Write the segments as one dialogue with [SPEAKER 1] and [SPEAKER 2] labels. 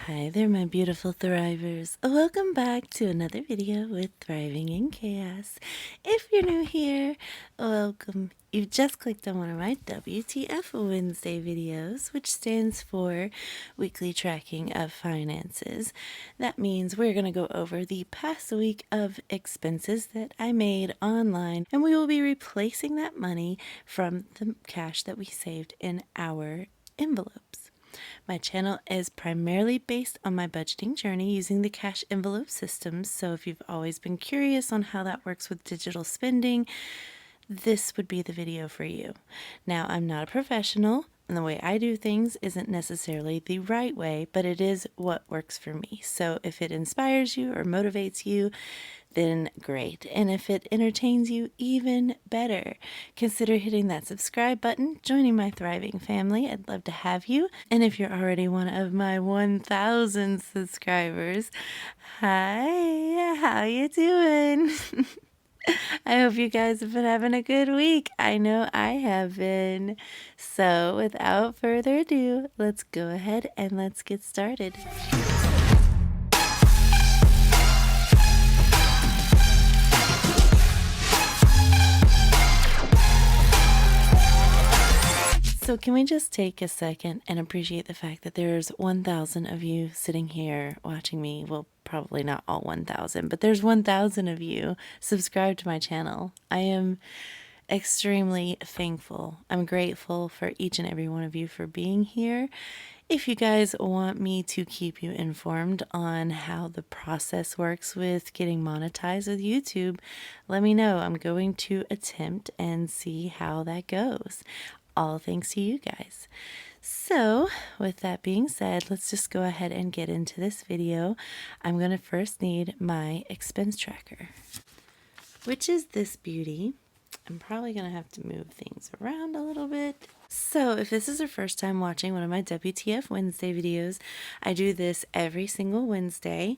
[SPEAKER 1] Hi there, my beautiful thrivers. Welcome back to another video with Thriving in Chaos. If you're new here, welcome. You've just clicked on one of my WTF Wednesday videos, which stands for Weekly Tracking of Finances. That means we're going to go over the past week of expenses that I made online, and we will be replacing that money from the cash that we saved in our envelopes. My channel is primarily based on my budgeting journey using the cash envelope system. So if you've always been curious on how that works with digital spending, this would be the video for you. Now, I'm not a professional, and the way I do things isn't necessarily the right way, but it is what works for me. So if it inspires you or motivates you, then great. And if it entertains you, even better. Consider hitting that subscribe button, joining my thriving family. I'd love to have you. And if you're already one of my 1,000 subscribers, hi, how you doing? I hope you guys have been having a good week. I know I have been. So without further ado, let's go ahead and let's get started. So can we just take a second and appreciate the fact that there's 1,000 of you sitting here watching me? Well, probably not all 1,000, but there's 1,000 of you subscribed to my channel. I am extremely thankful. I'm grateful for each and every one of you for being here. If you guys want me to keep you informed on how the process works with getting monetized with YouTube, let me know. I'm going to attempt and see how that goes. All thanks to you guys. So with that being said, let's just go ahead and get into this video. I'm going to first need my expense tracker, which is this beauty. I'm probably going to have to move things around a little bit. So if this is your first time watching one of my WTF Wednesday videos, I do this every single Wednesday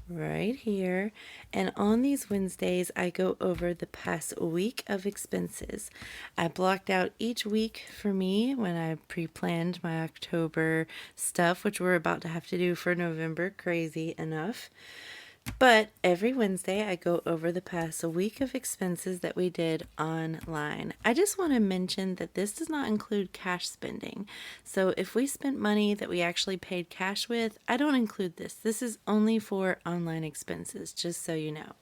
[SPEAKER 1] right here. And on these Wednesdays, I go over the past week of expenses. I blocked out each week for me when I pre-planned my October stuff, which we're about to have to do for November, crazy enough. But every Wednesday, I go over the past week of expenses that we did online. I just want to mention that this does not include cash spending. So if we spent money that we actually paid cash with, I don't include this. This is only for online expenses, just so you know.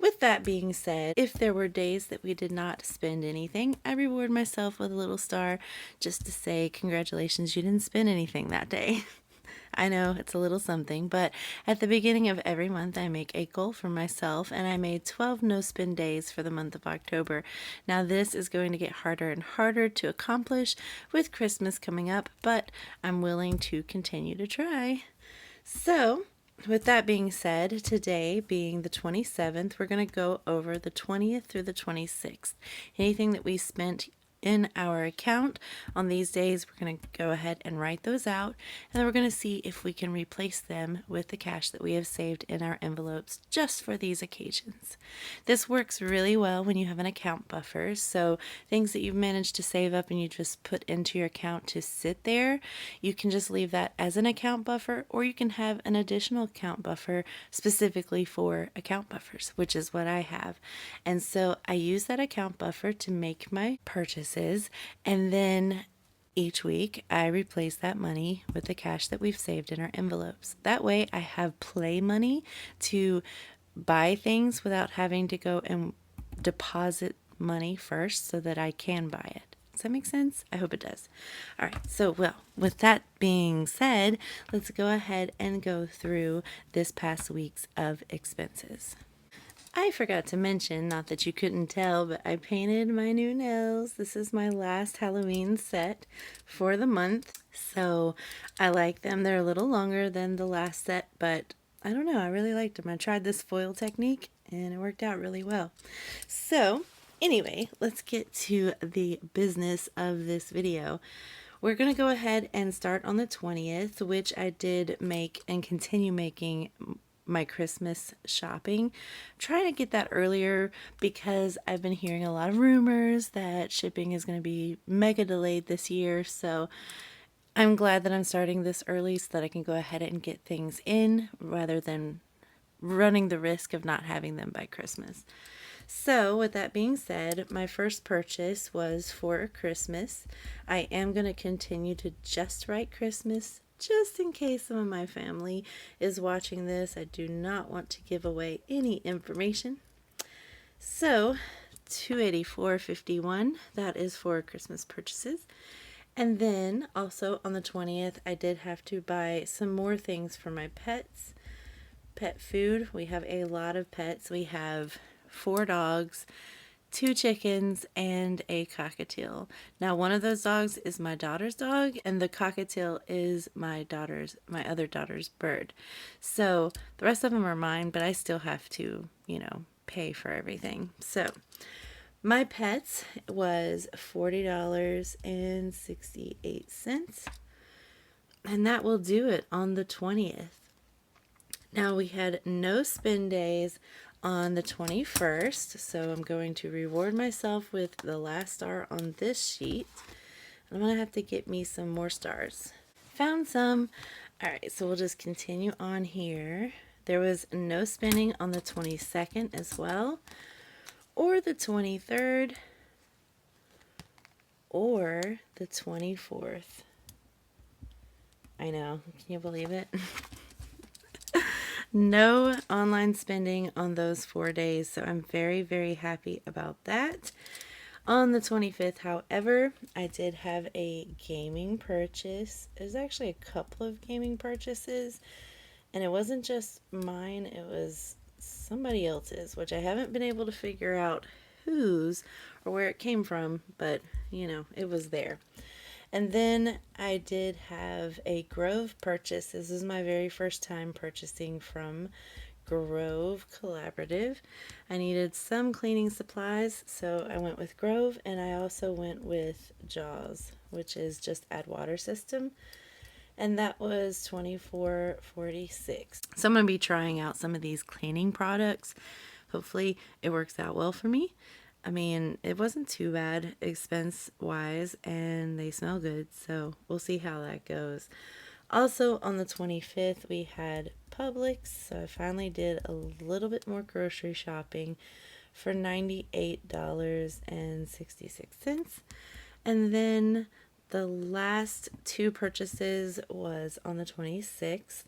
[SPEAKER 1] With that being said, if there were days that we did not spend anything, I reward myself with a little star just to say, congratulations, you didn't spend anything that day. I know it's a little something, but at the beginning of every month, I make a goal for myself, and I made 12 no-spend days for the month of October. Now, this is going to get harder and harder to accomplish with Christmas coming up, but I'm willing to continue to try. So, with that being said, today being the 27th, we're going to go over the 20th through the 26th. Anything that we spent in our account on these days, we're going to go ahead and write those out, and then we're going to see if we can replace them with the cash that we have saved in our envelopes just for these occasions. This works really well when you have an account buffer, so things that you've managed to save up and you just put into your account to sit there, you can just leave that as an account buffer, or you can have an additional account buffer specifically for account buffers, which is what I have. And so I use that account buffer to make my purchase, and then each week I replace that money with the cash that we've saved in our envelopes. That way I have play money to buy things without having to go and deposit money first so that I can buy it. Does that make sense? I hope it does. All right. So, well, with that being said, let's go ahead and go through this past week's of expenses. I forgot to mention, not that you couldn't tell, but I painted my new nails. This is my last Halloween set for the month, so I like them. They're a little longer than the last set, but I don't know, I really liked them. I tried this foil technique, and it worked out really well. So, anyway, let's get to the business of this video. We're going to go ahead and start on the 20th, which I did make and continue making my Christmas shopping. Trying to get that earlier because I've been hearing a lot of rumors that shipping is going to be mega delayed this year. So I'm glad that I'm starting this early so that I can go ahead and get things in rather than running the risk of not having them by Christmas. So, with that being said, my first purchase was for Christmas. I am going to continue to just write Christmas just in case some of my family is watching this. I do not want to give away any information. So, $284.51, that is for Christmas purchases. And then also on the 20th, I did have to buy some more things for my pets. Pet food. We have a lot of pets. We have 4 dogs, 2 chickens, and a cockatiel. Now, one of those dogs is my daughter's dog, and the cockatiel is my other daughter's bird. So the rest of them are mine, but I still have to, pay for everything. So my pets was $40.68, and that will do it on the 20th. Now we had no spend days on the 21st, so I'm going to reward myself with the last star on this sheet. I'm going to have to get me some more stars. Found some. Alright, so we'll just continue on here. There was no spending on the 22nd as well, or the 23rd, or the 24th. I know, can you believe it? No online spending on those 4 days, so I'm very, very happy about that. On the 25th, however, I did have a gaming purchase. It was actually a couple of gaming purchases, and it wasn't just mine, it was somebody else's, which I haven't been able to figure out whose or where it came from, but, it was there. And then I did have a Grove purchase. This is my very first time purchasing from Grove Collaborative. I needed some cleaning supplies, so I went with Grove, and I also went with Jaws, which is just add water system. And that was $24.46. So I'm going to be trying out some of these cleaning products. Hopefully it works out well for me. I mean, it wasn't too bad expense-wise, and they smell good, so we'll see how that goes. Also, on the 25th, we had Publix, so I finally did a little bit more grocery shopping for $98.66. And then the last 2 purchases was on the 26th.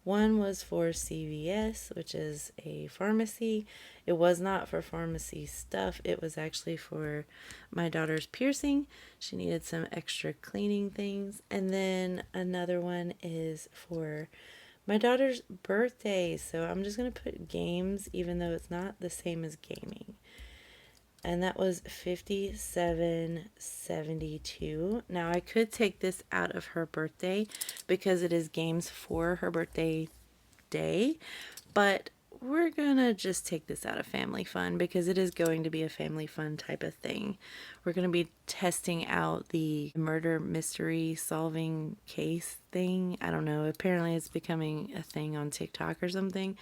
[SPEAKER 1] One was for CVS, which is a pharmacy. It was not for pharmacy stuff. It was actually for my daughter's piercing. She needed some extra cleaning things. And then another one is for my daughter's birthday. So I'm just going to put games, even though it's not the same as gaming. And that was $57.72. Now I could take this out of her birthday because it is games for her birthday day, but we're gonna just take this out of family fun because it is going to be a family fun type of thing. We're gonna be testing out the murder mystery solving case thing. I don't know, apparently it's becoming a thing on TikTok or something.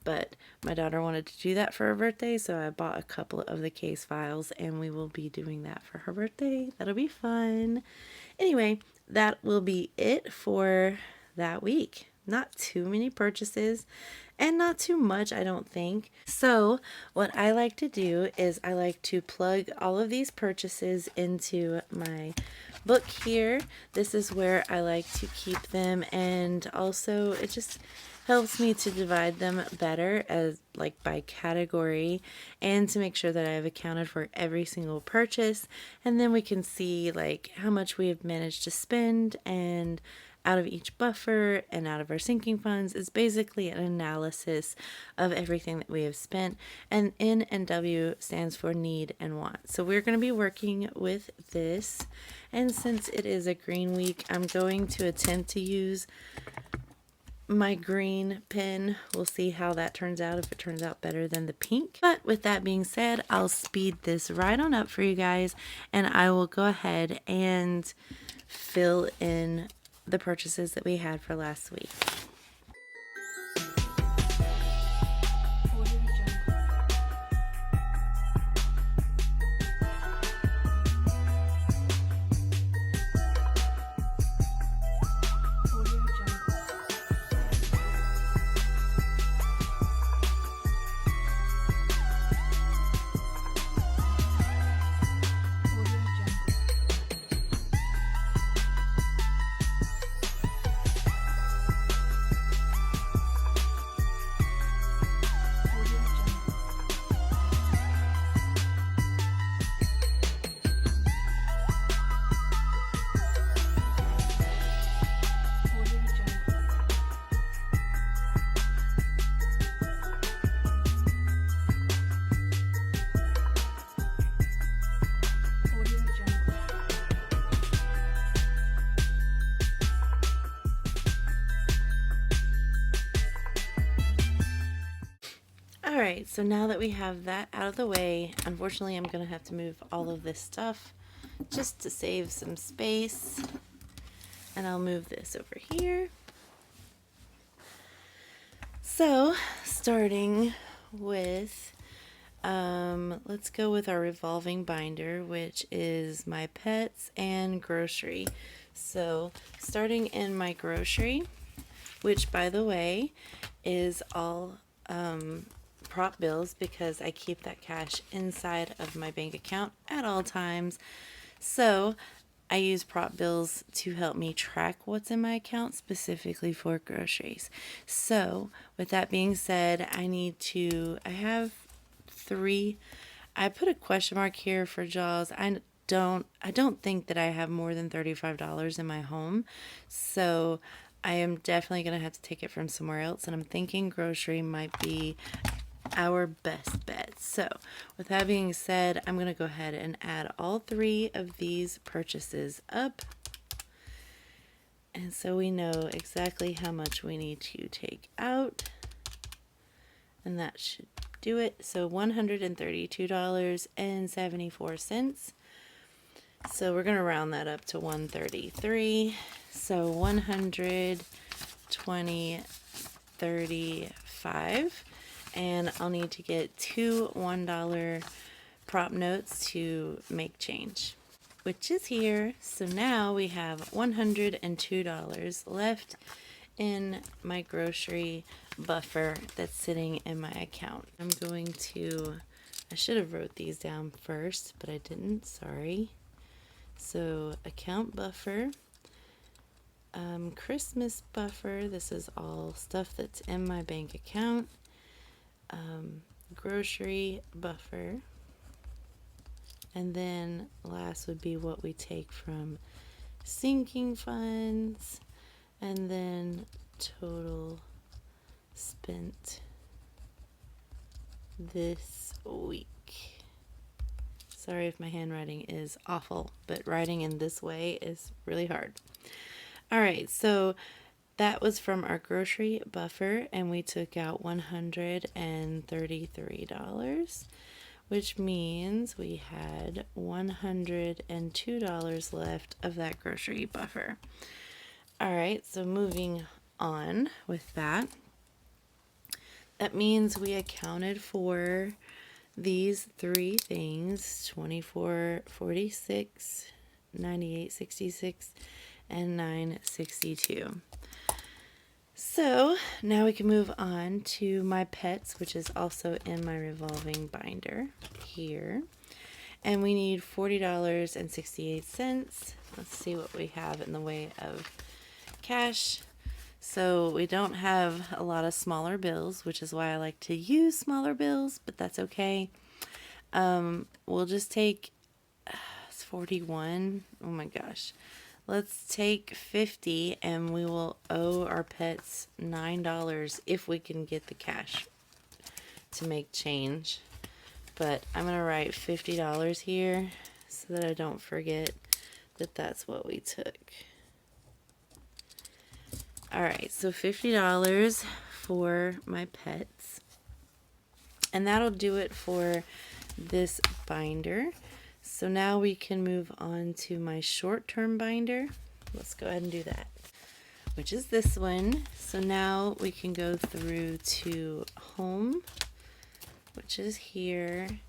[SPEAKER 1] But my daughter wanted to do that for her birthday, so I bought a couple of the case files, and we will be doing that for her birthday. That'll be fun. Anyway, that will be it for that week. Not too many purchases, and not too much, I don't think. So what I like to do is I like to plug all of these purchases into my book here. This is where I like to keep them, and also it just helps me to divide them better as by category, and to make sure that I have accounted for every single purchase, and then we can see how much we have managed to spend and out of each buffer and out of our sinking funds. Is basically an analysis of everything that we have spent, and N and W stands for need and want. So we're going to be working with this, and since it is a green week, I'm going to attempt to use my green pen. We'll see how that turns out, if it turns out better than the pink. But with that being said, I'll speed this right on up for you guys, and I will go ahead and fill in the purchases that we had for last week. Alright, so now that we have that out of the way, unfortunately I'm going to have to move all of this stuff just to save some space. And I'll move this over here. So, starting with, let's go with our revolving binder, which is my pets and grocery. So, starting in my grocery, which by the way is all prop bills, because I keep that cash inside of my bank account at all times. So I use prop bills to help me track what's in my account, specifically for groceries. So with that being said, I have 3. I put a question mark here for Jaws. I don't think that I have more than $35 in my home. So I am definitely going to have to take it from somewhere else, and I'm thinking grocery might be our best bet. So with that being said, I'm going to go ahead and add all 3 of these purchases up. And so we know exactly how much we need to take out. And that should do it. So $132.74. So we're going to round that up to 133. So 120.35. And I'll need to get 2 $1 prop notes to make change, which is here. So now we have $102 left in my grocery buffer that's sitting in my account. I should have wrote these down first, but I didn't, sorry. So account buffer, Christmas buffer, this is all stuff that's in my bank account. Grocery buffer, and then last would be what we take from sinking funds, and then total spent this week. Sorry if my handwriting is awful, but writing in this way is really hard. Alright, so that was from our grocery buffer, and we took out $133, which means we had $102 left of that grocery buffer. All right, so moving on with that, that means we accounted for these 3 things: 24.46, 98.66, and 9.62. So now we can move on to my pets, which is also in my revolving binder here. And we need $40.68. Let's see what we have in the way of cash. So we don't have a lot of smaller bills, which is why I like to use smaller bills, but that's okay. We'll just take, it's 41. Oh my gosh. Let's take 50, and we will owe our pets $9 if we can get the cash to make change. But I'm going to write $50 here so that I don't forget that that's what we took. Alright, so $50 for my pets. And that'll do it for this binder. So now we can move on to my short-term binder. Let's go ahead and do that, which is this one. So now we can go through to home, which is here.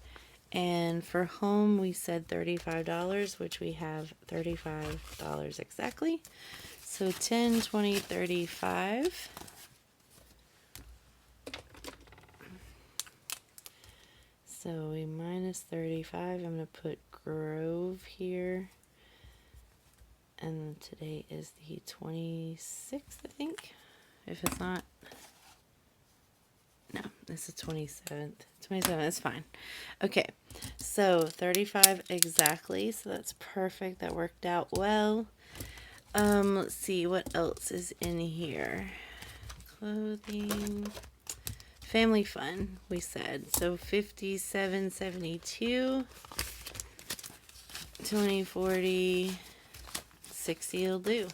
[SPEAKER 1] And for home, we said $35, which we have $35 exactly. So 10, 20, 35. So we minus 35. I'm going to put Grove here. And today is the 26th, I think. If it's not. No, this is 27th. 27th is fine. Okay, so 35 exactly. So that's perfect. That worked out well. Let's see what else is in here. Clothing. Family fun, we said. So 57.72, 20, 40, 60 will do.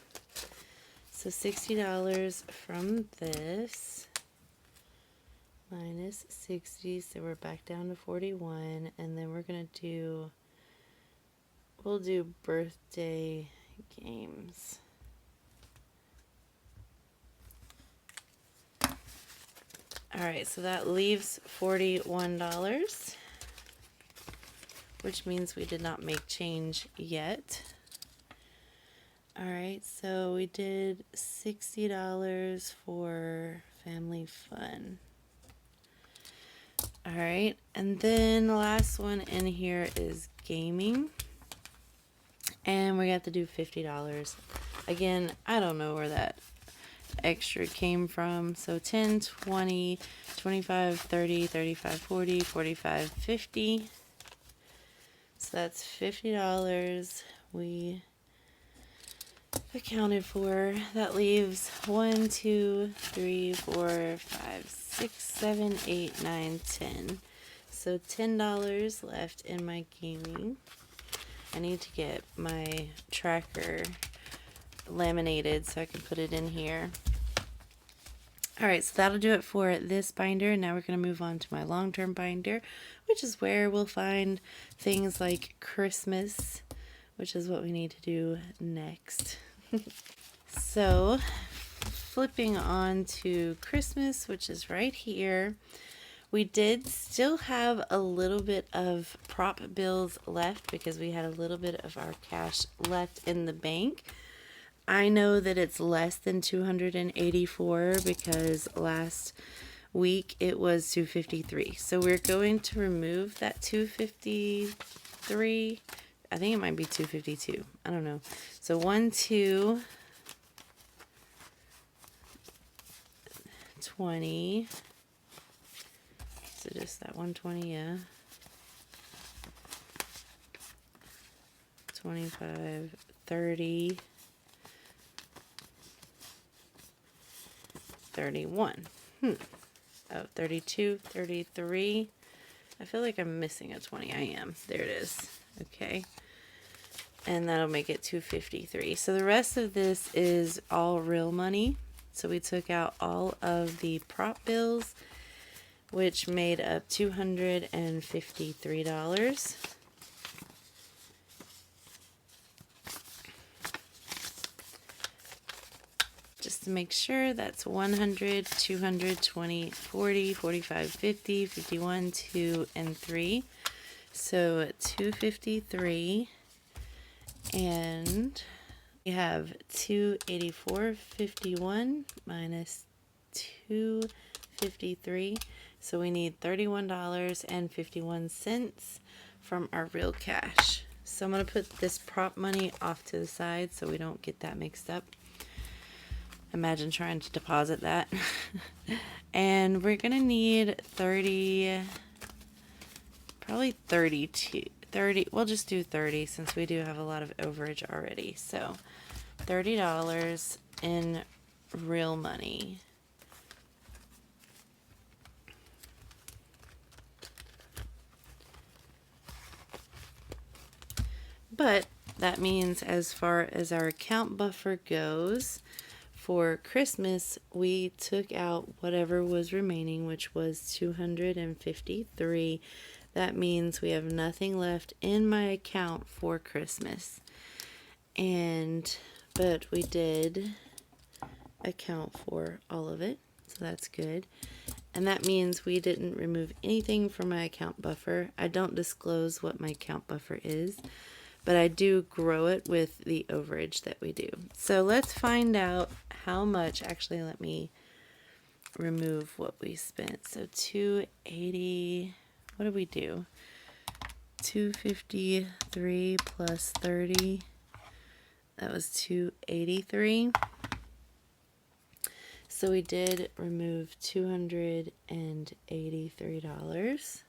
[SPEAKER 1] So $60 from this. minus 60, so we're back down to 41, and then we're gonna do, we'll do birthday games. Alright, so that leaves $41, which means we did not make change yet. Alright, so we did $60 for family fun. Alright, and then the last one in here is gaming. And we have to do $50. Again, I don't know where that extra came from. So 10, 20, 25, 30, 35, 40, 45, 50. So that's $50 we accounted for. That leaves 1, 2, 3, 4, 5, 6, 7, 8, 9, 10. So $10 left in my gaming. I need to get my tracker laminated so I can put it in here. Alright, so that'll do it for this binder. Now we're going to move on to my long-term binder, which is where we'll find things like Christmas, which is what we need to do next. So, flipping on to Christmas, which is right here, we did still have a little bit of prop bills left because we had a little bit of our cash left in the bank. I know that it's less than 284 because last week it was 253. So we're going to remove that 253. I think it might be 252. I don't know. So 1, 2, 20. So just that 120, yeah. 25, 30, 31. Oh, 32, 33. I feel like I'm missing a 20. I am. There it is. Okay. And that'll make it 253. So the rest of this is all real money. So we took out all of the prop bills, which made up $253. Just to make sure, that's 100, 200, 20, 40, 45, 50, 51, 2, and 3. So 253, and we have 284.51 minus 253. So we need $31.51 from our real cash. So I'm going to put this prop money off to the side so we don't get that mixed up. Imagine trying to deposit that. And we're going to need 30, probably 32, 30. We'll just do 30 since we do have a lot of overage already. So $30 in real money. But that means as far as our account buffer goes, for Christmas, we took out whatever was remaining, which was 253. That means we have nothing left in my account for Christmas. But we did account for all of it, so that's good. And that means we didn't remove anything from my account buffer. I don't disclose what my account buffer is, but I do grow it with the overage that we do. So let's find out how much. Actually, let me remove what we spent. So 280, what did we do? 253 plus 30, that was 283. So we did remove $283.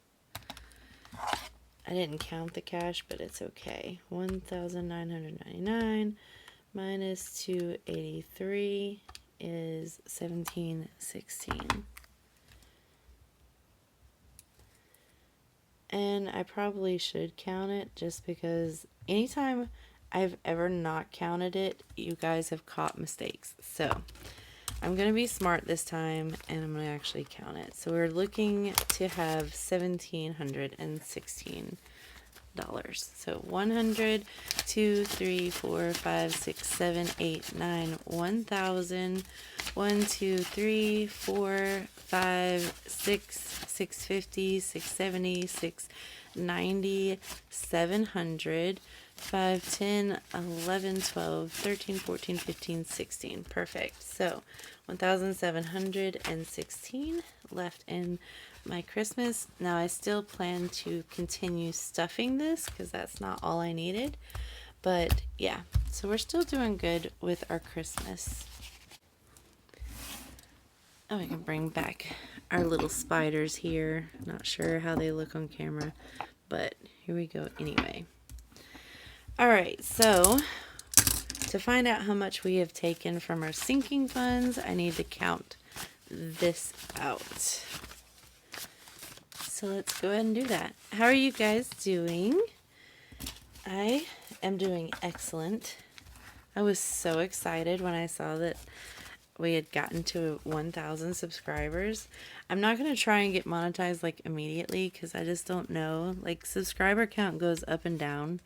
[SPEAKER 1] I didn't count the cash, but it's okay. 1,999 minus 283 is 1,716. And I probably should count it just because anytime I've ever not counted it, you guys have caught mistakes. So I'm going to be smart this time, and I'm going to actually count it. So we're looking to have $1,716. So 100, 2, 3, 4, 5, 6, 7, 8, 9, 1,000, 1, 2, 3, 4, 5, 6, 650, 670, 690, 700, 5, 10, 11, 12, 13, 14, 15, 16. Perfect. So 1,716 left in my Christmas. Now I still plan to continue stuffing this because that's not all I needed. But yeah, so we're still doing good with our Christmas. Oh, I can bring back our little spiders here. Not sure how they look on camera, but here we go anyway. All right, so to find out how much we have taken from our sinking funds, I need to count this out. So let's go ahead and do that. How are you guys doing? I am doing excellent. I was so excited when I saw that we had gotten to 1,000 subscribers. I'm not going to try and get monetized like immediately because I just don't know. Like, subscriber count goes up and down.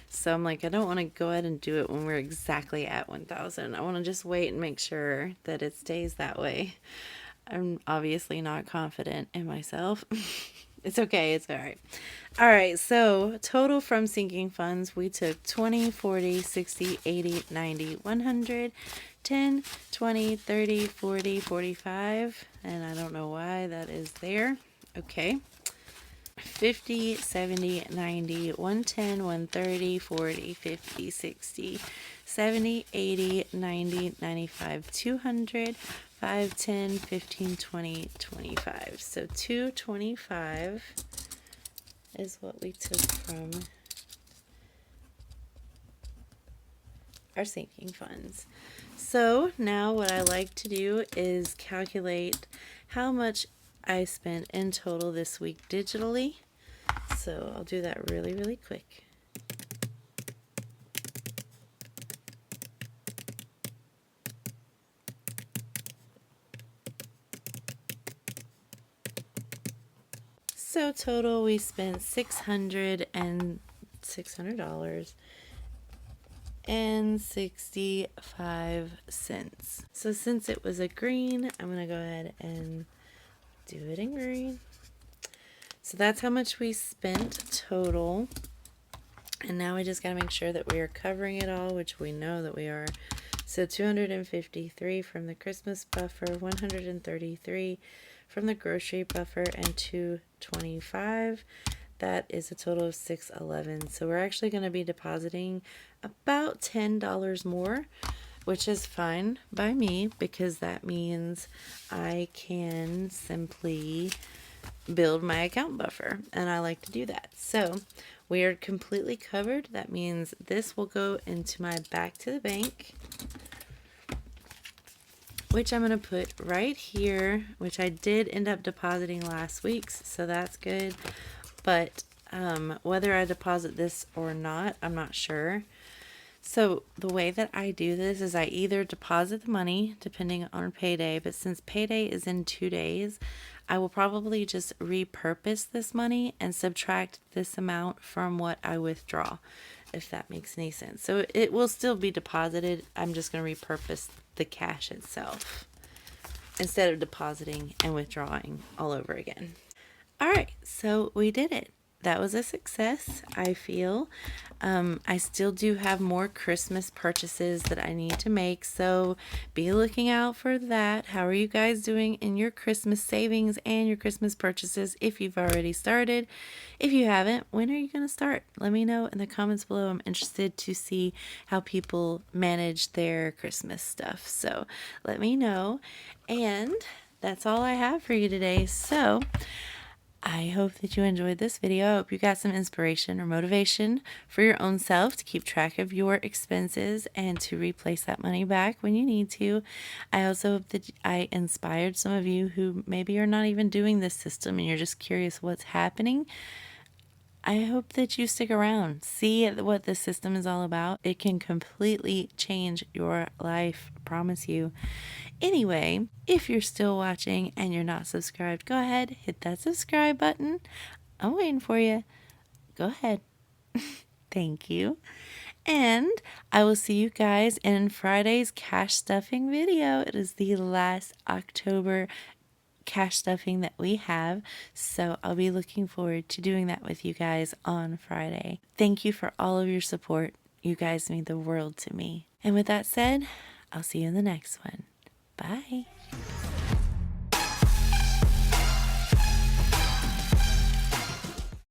[SPEAKER 1] So I'm like, I don't want to go ahead and do it when we're exactly at 1,000. I want to just wait and make sure that it stays that way. I'm obviously not confident in myself. It's okay. It's all right. All right. So total from sinking funds, we took 20, 40, 60, 80, 90, 100, 10, 20, 30, 40, 45. And I don't know why that is there. Okay. 50, 70, 90, 110, 130, 40, 50, 60, 70, 80, 90, 95, 200, 5, 10, 15, 20, 25. So 225 is what we took from our sinking funds. So now what I like to do is calculate how much I spent in total this week digitally. So I'll do that really, really quick. So total we spent $600 and 65 cents. So since it was a green, I'm gonna go ahead and do it in green. So that's how much we spent total. And now we just gotta make sure that we are covering it all, which we know that we are. So 253 from the Christmas buffer, 133 from the grocery buffer, and 225. That is a total of 611. So we're actually going to be depositing about $10 more, which is fine by me because that means I can simply build my account buffer, and I like to do that. So we are completely covered. That means this will go into my back to the bank, which I'm going to put right here, which I did end up depositing last week's, so that's good. But whether I deposit this or not, I'm not sure. So the way that I do this is I either deposit the money depending on payday, but since payday is in 2 days, I will probably just repurpose this money and subtract this amount from what I withdraw, if that makes any sense. So it will still be deposited. I'm just going to repurpose the cash itself instead of depositing and withdrawing all over again. All right, so we did it. That was a success, I feel. I still do have more Christmas purchases that I need to make, so be looking out for that. How are you guys doing in your Christmas savings and your Christmas purchases if you've already started? If you haven't, when are you going to start? Let me know in the comments below. I'm interested to see how people manage their Christmas stuff, so let me know. And that's all I have for you today. So I hope that you enjoyed this video. I hope you got some inspiration or motivation for your own self to keep track of your expenses and to replace that money back when you need to. I also hope that I inspired some of you who maybe are not even doing this system and you're just curious what's happening. I hope that you stick around. See what this system is all about. It can completely change your life, I promise you. Anyway, if you're still watching and you're not subscribed, go ahead, hit that subscribe button. I'm waiting for you. Go ahead. Thank you. And I will see you guys in Friday's cash stuffing video. It is the last October cash stuffing that we have, so I'll be looking forward to doing that with you guys on Friday. Thank you for all of your support. You guys mean the world to me. And with that said, I'll see you in the next one. Bye.